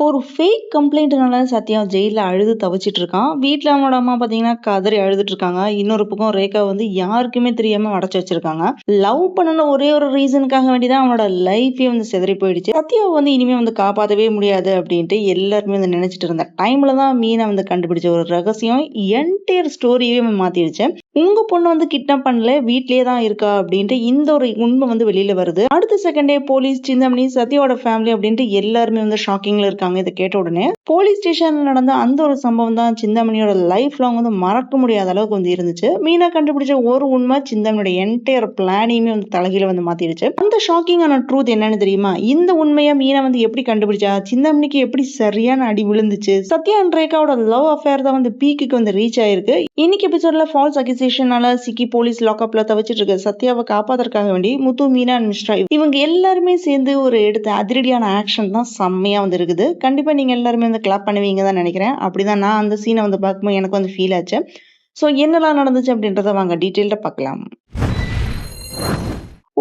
ஒரு ஃபேக் கம்ப்ளைண்ட்னால சத்யா ஜெயில்ல அழுது தவிச்சிட்டு இருக்கான். வீட்ல அவனோட அம்மா பார்த்தீங்கன்னா, கதறி அழுதுட்டு இருக்காங்க. இன்னொரு பக்கம் ரேகா வந்து யாருக்குமே தெரியாம அடைச்சு வச்சிருக்காங்க. லவ் பண்ணுன ஒரே ஒரு ரீசனுக்காக வேண்டி தான் அவனோட லைஃபே வந்து சிதறி போயிடுச்சு. சத்யாவ வந்து இனிமே வந்து காப்பாத்தவே முடியாது அப்படின்ட்டு எல்லாருமே வந்து நினைச்சிட்டு இருந்த டைம்ல தான் மீனா வந்து கண்டுபிடிச்ச ஒரு ரகசியம் என்டையர் ஸ்டோரியவே மாத்திடுச்சு. உங்க பொண்ணு வந்து கிட்னாப் பண்ணல, வீட்லயே தான் இருக்கா அப்படின்ட்டு இந்த ஒரு உண்மை வந்து வெளியில வருது. அடுத்த செகண்டே போலீஸ், சிந்தாமணி, சத்யாவோட ஃபேமிலி அப்படின்ட்டு எல்லாருமே வந்து ஷாக்கிங்ல இருக்காங்க. இதை கேட்ட உடனே போலீஸ் ஸ்டேஷன்ல நடந்த அந்த ஒரு சம்பவம் தான் சிந்தாமணியோட லைஃப் லாங் வந்து மறக்க முடியாத அளவுக்கு வந்து இருந்துச்சு. மீனா கண்டுபிடிச்ச ஒரு உண்மை சிந்தாமணியோட என்டையர் பிளானையுமே வந்து தலைகீழ வந்து மாத்திடுச்சு. அந்த ஷாக்கிங்கான ட்ரூத் என்னன்னு தெரியுமா? இந்த உண்மையை மீனா வந்து எப்படி கண்டுபிடிச்சா, சிந்தாமணிக்கு எப்படி சரியான அடி விழுந்துச்சு, சத்யா அண்ட் ரேகாவோட லவ் அஃபேர் தான் வந்து பீக்குக்கு வந்து ரீச் ஆயிருக்கு. இன்னைக்கு எபிசோட்ல ஃபால்ஸ் அக்யூசேஷனால சிக்கி போலீஸ் லாக்அப்ல தவிச்சிட்டு இருக்க சத்யாவை காப்பாத்துறதுக்காக வேண்டி முத்து, மீனா அண்ட் மிஸ்ரா இவங்க எல்லாருமே சேர்ந்து ஒரு எடுத்த அதிரடியான ஆக்ஷன் தான் செம்மையா வந்து இருக்குது. கண்டிப்பா நீங்க எல்லாருமே வந்து கிளாப் பண்ணுவீங்க தான் நினைக்கிறேன். அப்படிதான் நான் அந்த சீனை வந்து பார்க்கும்போது எனக்கு வந்து ஃபீல் ஆச்சு. ஸோ என்னெல்லாம் நடந்துச்சு அப்படின்றத வாங்க டீட்டெயில்டா பார்க்கலாம்.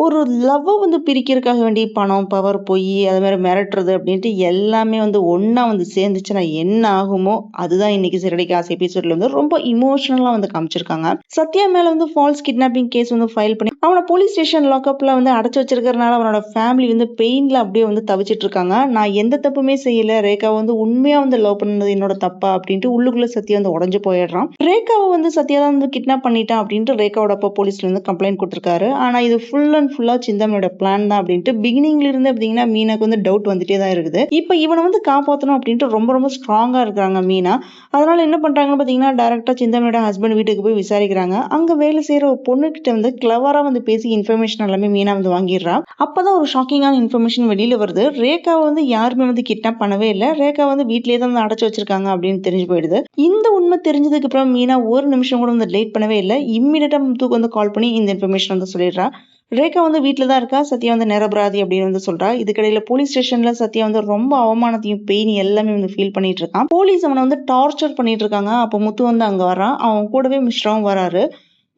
ஒரு லவ்வ வந்து பிரிக்கிறதுக்காக வேண்டி பணம், பவர், பொய், அது மாதிரி மிரட்டுறது அப்படின்ட்டு எல்லாமே வந்து ஒண்ணா வந்து சேர்ந்துச்சுன்னா என்ன ஆகுமோ அதுதான் இன்னைக்கு சிறடிக்கு ஆசை எபிசோட்ல வந்து ரொம்ப இமோஷனலா வந்து காமிச்சிருக்காங்க. சத்யா மேல வந்து ஃபால்ஸ் கிட்னாப்பிங் கேஸ் வந்து ஃபைல் பண்ணி அவனை போலீஸ் ஸ்டேஷன் லாக்அப்ல வந்து அடைச்சு வச்சிருக்கிறதுனால அவனோட ஃபேமிலி வந்து பெயின்ல அப்படியே வந்து தவிச்சிட்டு இருக்காங்க. நான் எந்த தப்புமே செய்யல, ரேகா வந்து உண்மையா வந்து லவ் பண்ணது என்னோட தப்பா அப்படின்ட்டு உள்ளுக்குள்ள சத்யா வந்து உடஞ்சு போயிடுறான். ரேகாவை வந்து சத்யா தான் வந்து கிட்னாப் பண்ணிட்டான் அப்படின்ட்டு ரேகாவோட அப்பா போலீஸ்ல வந்து கம்ப்ளைண்ட் கொடுத்திருக்காரு. ஆனா இது ஃபுல் அண்ட் ஃபுல்லா சிந்தாமணியோட பிளான் தான் அப்படின்ட்டு பிகினிங்ல இருந்து பாத்தீங்கன்னா மீனாக்கு வந்து டவுட் வந்துட்டே தான் இருக்குது. இப்ப இவனை வந்து காப்பாற்றணும் அப்படின்ட்டு ரொம்ப ரொம்ப ஸ்ட்ராங்கா இருக்காங்க மீனா. அதனால என்ன பண்றாங்கன்னு பாத்தீங்கன்னா டைரக்டா சிந்தாமணியோட ஹஸ்பண்ட் வீட்டுக்கு போய் விசாரிக்கிறாங்க. அங்க வேலை செய்யற ஒரு பொண்ணு கிட்ட வந்து கிளவரா வந்து பேசி இன்ஃபர்மேஷன் எல்லாமே மீனா வந்து வாங்கிடுறா. அப்பதான் ஒரு ஷாக்கிங்கான இன்ஃபர்மேஷன் வெளியில வருது. ரேகாவை வந்து யாருமே வந்து கிட்னாப் பண்ணவே இல்லை, ரேகா வந்து வீட்லயே தான் வந்து அடைச்சு வச்சிருக்காங்க அப்படின்னு தெரிஞ்சு போயிடுது. இந்த உண்மை தெரிஞ்சதுக்கு அப்புறம் மீனா ஒரு நிமிஷம் கூட வந்து லேட் பண்ணவே இல்லை. இம்மிடியட்டா முத்துக்கு வந்து கால் பண்ணி இந்த இன்ஃபர்மேஷன் வந்து சொல்லிடுறா. ரேகா வந்து வீட்டில தான் இருக்கா, சத்யா வந்து நிரபராதி அப்படின்னு வந்து சொல்றா. இதுக்கிடையில போலீஸ் ஸ்டேஷன்ல சத்யா வந்து ரொம்ப அவமானத்தையும் பெயின் எல்லாமே வந்து ஃபீல் பண்ணிட்டு இருக்கான். போலீஸ் அவனை வந்து டார்ச்சர் பண்ணிட்டு இருக்காங்க. அப்போ முத்து வந்து அங்க வரான். அவன் கூடவே மிஸ்ராவும் வராரு.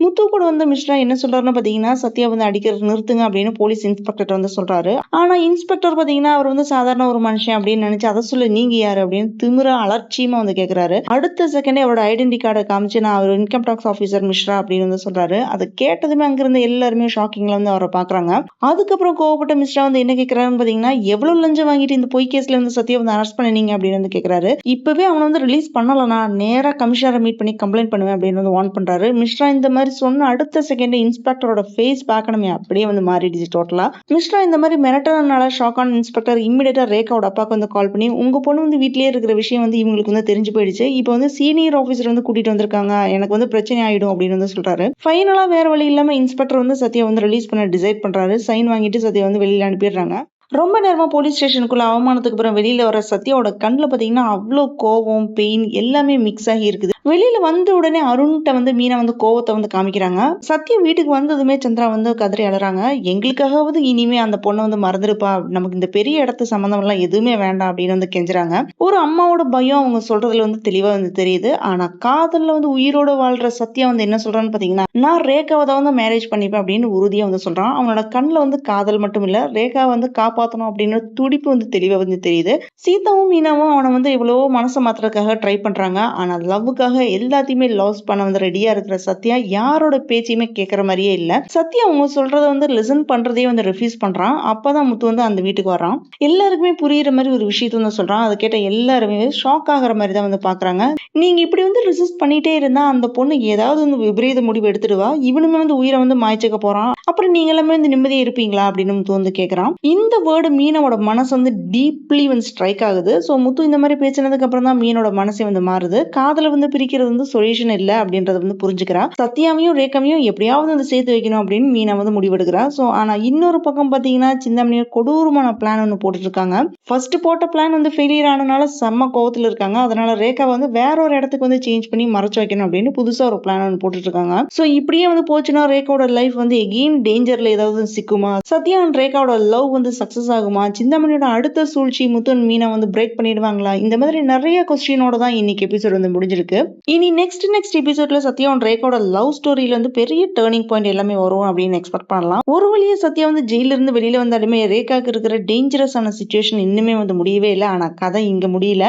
முத்து கூட வந்து மிஸ்ரா என்ன சொல்றாருன்னு பாத்தீங்கன்னா, சத்யா வந்து அடிக்கிறது நிறுத்துங்க அப்படின்னு போலீஸ் இன்ஸ்பெக்டர் வந்து சொல்றாரு. ஆனா இன்ஸ்பெக்டர் பாத்தீங்கன்னா அவர் வந்து சாதாரண ஒரு மனுஷன் அப்படின்னு நினைச்சு அதை சொல்ல நீங்க யாரு அப்படின்னு திமிரா அலட்சியமா வந்து கேக்குறாரு. அடுத்த செகண்டே அவரோட ஐடென்டி கார்டை காமிச்சு நான் அவர் இன்கம் டாக்ஸ் ஆபீசர் மிஸ்ரா அப்படின்னு வந்து சொல்றாரு. அதை கேட்டதுமே அங்கிருந்த எல்லாருமே ஷாக்கிங்ல வந்து அவரை பாக்குறாங்க. அதுக்கப்புறம் கோவப்பட்ட மிஸ்ரா வந்து என்ன கேக்குறாருன்னு பாத்தீங்கன்னா, எவ்வளவு லஞ்சம் வாங்கிட்டு இந்த பொய் கேஸ்ல வந்து சத்யா வந்து அரெஸ்ட் பண்ணினீங்க அப்படின்னு வந்து கேக்குறாரு. இப்பவே அவனை வந்து ரிலீஸ் பண்ணலனா நேரா கமிஷனரை மீட் பண்ணி கம்ப்ளைண்ட் பண்ணுவேன் அப்படின்னு வந்து வார்ன் பண்றாரு. மிஸ்ரா இந்த மாதிரி சொன்ன அடுத்த செகண்ட் இன்ஸ்பெக்டரோட ஃபேஸ் பார்க்கணுமே அப்படியே வந்து மாறிடுச்சு டோட்டலா. மிஸ்ரா இந்த மாதிரி மிரட்டனால ஷாக்கான இன்ஸ்பெக்டர் இம்மிடியட்டா ரேகாவோட அப்பாவுக்கு வந்து கால் பண்ணி உங்க பொண்ணு வந்து வீட்லயே இருக்கிற விஷயம் வந்து இவங்களுக்கு வந்து தெரிஞ்சு போயிடுச்சு, இப்போ வந்து சீனியர் ஆபீசர் வந்து கூட்டிட்டு வந்திருக்காங்க, எனக்கு வந்து பிரச்சனை ஆயிடும் அப்படின்னு வந்து சொல்றாரு. ஃபைனலா வேற வழி இல்லாம இன்ஸ்பெக்டர் வந்து சத்யா வந்து ரிலீஸ் பண்ண டிசைட் பண்றாரு. சைன் வாங்கிட்டு சத்யா வந்து வெளியில அனுப்பிடுறாங்க. ரொம்ப நேரமா போலீஸ் ஸ்டேஷனுக்குள்ள அவமானத்துக்கு அப்புறம் வெளியில வர சத்யாவோட கண்ணுல பாத்தீங்கன்னா அவ்வளோ கோவம், பெயின் எல்லாமே மிக்ஸ் ஆகி இருக்குது. வெளியில வந்த உடனே அருண்கிட்ட வந்து மீனா வந்து கோவத்தை வந்து காமிக்கிறாங்க. சத்யா வீட்டுக்கு வந்ததுமே சந்திரா வந்து கதறி அழறாங்க. எங்களுக்காகவது இனிமே அந்த பொண்ணை வந்து மறந்துருப்பா, நமக்கு இந்த பெரிய இடத்து சம்பந்தம் எல்லாம் எதுவுமே வேண்டாம் அப்படின்னு வந்து கெஞ்சுறாங்க. ஒரு அம்மாவோட பயம் அவங்க சொல்றதுல வந்து தெளிவா வந்து தெரியுது. ஆனா காதல்ல வந்து உயிரோட வாழ்ற சத்யா வந்து என்ன சொல்றான்னு பாத்தீங்கன்னா, நான் ரேகாவை தான் வந்து மேரேஜ் பண்ணிப்பேன் அப்படின்னு உறுதியா வந்து சொல்றான். அவனோட கண்ணுல வந்து காதல் மட்டும் இல்ல, ரேகா வந்து காப்பாத்தணும் அப்படின்னு துடிப்பு வந்து தெளிவா வந்து தெரியுது. சீதாவும் மீனாவும் அவனை வந்து எவ்வளவோ மனசை மாத்துறதுக்காக ட்ரை பண்றாங்க. ஆனா லவ்வுக்காக எல்லாத்தையுமே லாஸ் பண்ண வந்து ரெடியா இருக்கிற சத்யா யாரோட பேச்சையுமே கேட்கற மாதிரியே இல்ல. சத்யா அவங்க சொல்றத வந்து லிசன் பண்றதே வந்து ரெஃப்யூஸ் பண்றான். அப்பதான் முத்து வந்து அந்த வீட்டுக்கு வரான். எல்லாருக்குமே புரியுற மாதிரி ஒரு விஷயத்த வந்து சொல்றான். அதை கேட்ட எல்லாருமே ஷாக் ஆகுற மாதிரி தான் வந்து பாக்குறாங்க. நீங்க இப்படி வந்து ரெசிஸ்ட் பண்ணிட்டே இருந்தா அந்த பொண்ணு ஏதாவது வந்து விபரீத முடிவு எடுத்துடுவா, இவனுமே வந்து உயிரை வந்து மாய்ச்சக்க போறான், அப்புறம் நீங்க எல்லாமே வந்து நிம்மதியா இருப்பீங்களா அப்படின்னு முத்து வந்து கேக்குறான். இந்த வேர்டு மீனோட மனசு வந்து டீப்லி வந்து ஸ்ட்ரைக் ஆகுது. ஸோ முத்து இந்த மாதிரி பேசினதுக்கு அப்புறம் தான் மீனோட மனசே வந்து மாறுது. காதலை வந்து பிரிக்கிறது வந்து சொல்யூஷன் இல்ல அப்படின்றத வந்து புரிஞ்சுக்கிறா. சத்யாவையும் ரேகாவையும் எப்படியாவது வந்து சேர்த்து வைக்கணும் அப்படின்னு மீனா வந்து முடிவெடுக்கிறா. ஸோ ஆனா இன்னொரு பக்கம் பாத்தீங்கன்னா சிந்தாமணியோட கொடூரமான பிளான் ஒன்று போட்டுட்டு இருக்காங்க. ஃபர்ஸ்ட் போட்ட பிளான் வந்து ஃபெயிலியர் ஆனனால செம்ம கோவத்துல இருக்காங்க. அதனால ரேகா வந்து வேற ஒரு இடத்துக்கு வந்து சேஞ்ச் பண்ணி மறைச்சு வைக்கணும் அப்படின்னு புதுசா ஒரு பிளான் ஒன்று போட்டுட்டு இருக்காங்க. ஸோ இப்படியே வந்து போச்சுன்னா ரேகாவோட லைஃப் வந்து எகெயின் டேஞ்சர்ல ஏதாவது சிக்குமா, சத்யா அண்ட் ரேகாவோட லவ் வந்து சக்சஸ் ஆகுமா, சிந்தாமணியோட அடுத்த சூழ்ச்சி முத்து மீனா வந்து பிரேக் பண்ணிடுவாங்களா, இந்த மாதிரி நிறைய கொஸ்டினோட தான் இன்னைக்கு எபிசோட் வந்து முடிஞ்சிருக்கு. இனி நெக்ஸ்ட் எபிசோட்ல சத்யா அண்ட் ரேகாவோட லவ் ஸ்டோரியில வந்து பெரிய டேர்னிங் பாயிண்ட் எல்லாமே வரும் அப்படின்னு எக்ஸ்பெக்ட் பண்ணலாம். ஒரு வழியா சத்யா வந்து ஜெயில இருந்து வெளியில வந்தாலுமே ரேகாக்கு இருக்கிற டேஞ்சரஸான சுச்சுவேஷன் இன்னுமே வந்து முடியவே இல்லை. ஆனா கதை இங்க முடியல.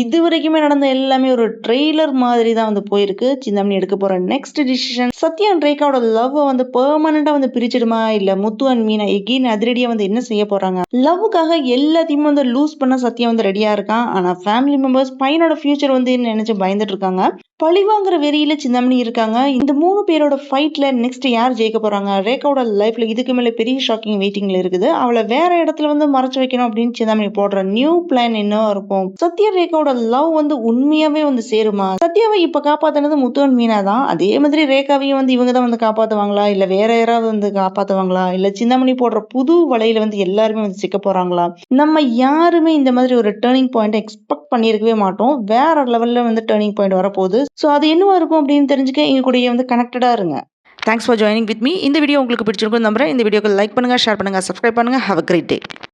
இது வரைக்குமே நடந்த எல்லாமே ஒரு ட்ரெய்லர் மாதிரி தான் வந்து போயிருக்கு. சிந்தாமணி எடுக்க போற நெக்ஸ்ட் டிசிஷன் சத்யா அண்ட் ரேகாவோட லவ் வந்து பெர்மனண்டா வந்து பிரிச்சிடுமா, இல்ல முத்து அண்ட் மீனா எகெயின் அதிரடியா வந்து என்ன செய்ய போறாங்க? லவ்வுக்காக எல்லாத்தையுமே வந்து லூஸ் பண்ண சத்யா வந்து ரெடியா இருக்கான். ஆனா ஃபேமிலி மெம்பர்ஸ் பையனோட ஃபியூச்சர் வந்து நினைச்சு பயந்துட்டு இருக்காங்க. பழிவாங்கிற வெறியில சிந்தாமணி இருக்காங்க. இந்த 3 பேரோட ஃபைட்ல நெக்ஸ்ட் யார் ஜெயிக்க போறாங்க? ரேகாவோட லைஃப்ல இதுக்கு மேல பெரிய ஷாக்கிங் வெயிட்டிங்ல இருக்குது. அவளை வேற இடத்துல வந்து மறைச்சு வைக்கணும் அப்படின்னு சிந்தாமணி போடுற நியூ பிளான் என்னவா இருக்கும்? சத்யா ரேகாவோட லவ் வந்து உண்மையாவே வந்து சேருமா? சத்யாவை இப்ப காப்பாத்தினது முத்து அண்ட் மீனா தான். அதே மாதிரி ரேகாவையும் வந்து இவங்க தான் வந்து காப்பாத்துவாங்களா, இல்ல வேற யாராவது வந்து காப்பாத்துவாங்களா, இல்ல சிந்தாமணி போடுற புது வலையில வந்து எல்லாருமே வந்து சிக்க போறாங்களா? நம்ம யாருமே இந்த மாதிரி ஒரு டேர்னிங் பாயிண்ட் எக்ஸ்பெக்ட் பண்ணியிருக்கவே மாட்டோம். வேற லெவல்ல வந்து டேர்னிங் பாயிண்ட் வரப்போகுது. ஸோ அது என்னவா இருக்கும் அப்படின்னு தெரிஞ்சுக்க எங்க கூடயே வந்து கனெக்டடா இருங்க. Thanks for joining with me. இந்த வீடியோ உங்களுக்கு பிடிச்சிருக்கும் நம்புறேன். இந்த வீடியோக்கு லைக் பண்ணுங்க, ஷேர் பண்ணுங்க, சப்ஸ்கிரைப் பண்ணுங்க. Have a great day.